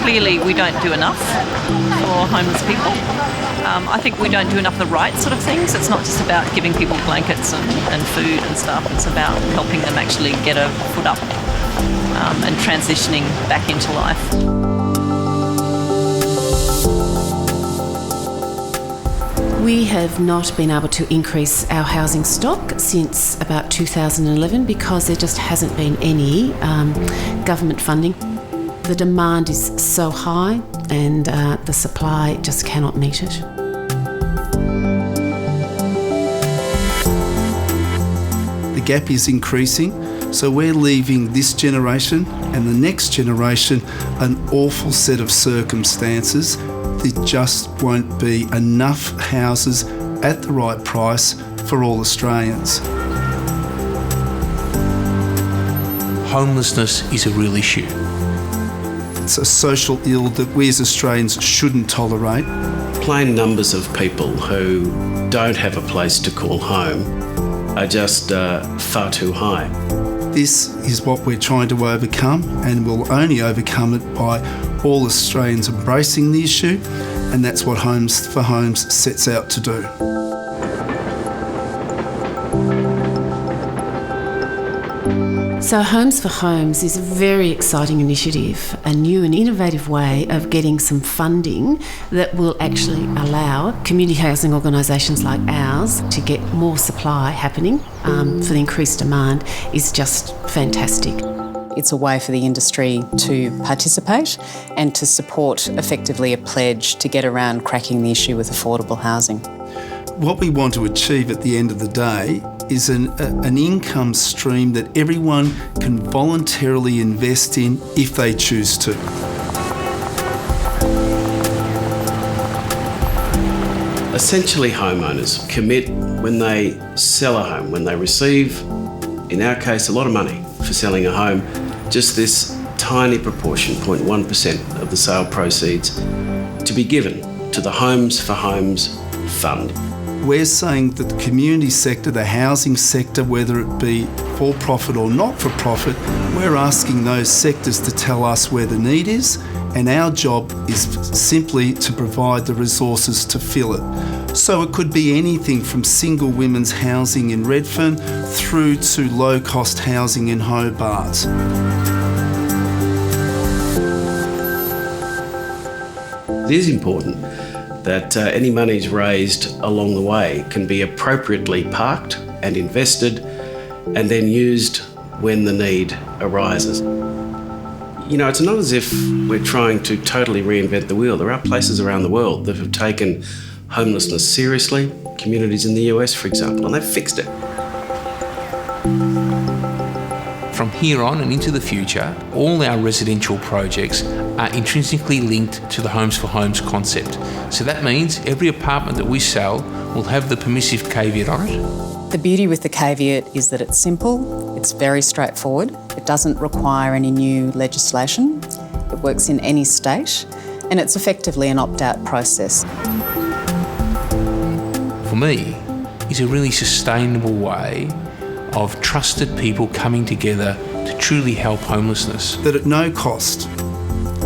Clearly, we don't do enough for homeless people. I think we don't do enough of the right sort of things. It's not just about giving people blankets and food and stuff. It's about helping them actually get a foot up and transitioning back into life. We have not been able to increase our housing stock since about 2011 because there just hasn't been any government funding. The demand is so high and the supply just cannot meet it. The gap is increasing, so we're leaving this generation and the next generation an awful set of circumstances. There just won't be enough houses at the right price for all Australians. Homelessness is a real issue. It's a social ill that we as Australians shouldn't tolerate. Plain numbers of people who don't have a place to call home are just far too high. This is what we're trying to overcome, and we'll only overcome it by all Australians embracing the issue, and that's what Homes for Homes sets out to do. So Homes for Homes is a very exciting initiative, a new and innovative way of getting some funding that will actually allow community housing organisations like ours to get more supply happening for the increased demand is just fantastic. It's a way for the industry to participate and to support effectively a pledge to get around cracking the issue with affordable housing. What we want to achieve at the end of the day is an income stream that everyone can voluntarily invest in if they choose to. Essentially, homeowners commit when they sell a home, when they receive, in our case, a lot of money for selling a home, just this tiny proportion, 0.1% of the sale proceeds, to be given to the Homes for Homes Fund. We're saying that the community sector, the housing sector, whether it be for-profit or not-for-profit, we're asking those sectors to tell us where the need is, and our job is simply to provide the resources to fill it. So it could be anything from single women's housing in Redfern through to low-cost housing in Hobart. It is important that any monies raised along the way can be appropriately parked and invested and then used when the need arises. You know, it's not as if we're trying to totally reinvent the wheel. There are places around the world that have taken homelessness seriously, communities in the US, for example, and they've fixed it. From here on and into the future, all our residential projects are intrinsically linked to the Homes for Homes concept. So that means every apartment that we sell will have the permissive caveat on it. The beauty with the caveat is that it's simple, it's very straightforward, it doesn't require any new legislation, it works in any state, and it's effectively an opt-out process. For me, it's a really sustainable way of trusted people coming together to truly help homelessness. That at no cost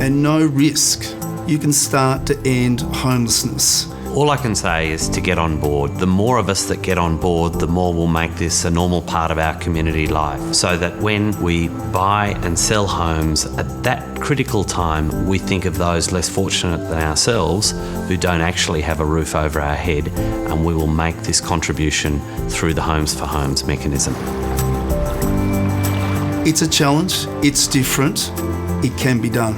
and no risk, you can start to end homelessness. All I can say is to get on board. The more of us that get on board, the more we'll make this a normal part of our community life, so that when we buy and sell homes at that critical time, we think of those less fortunate than ourselves who don't actually have a roof over our head, and we will make this contribution through the Homes for Homes mechanism. It's a challenge, it's different, it can be done.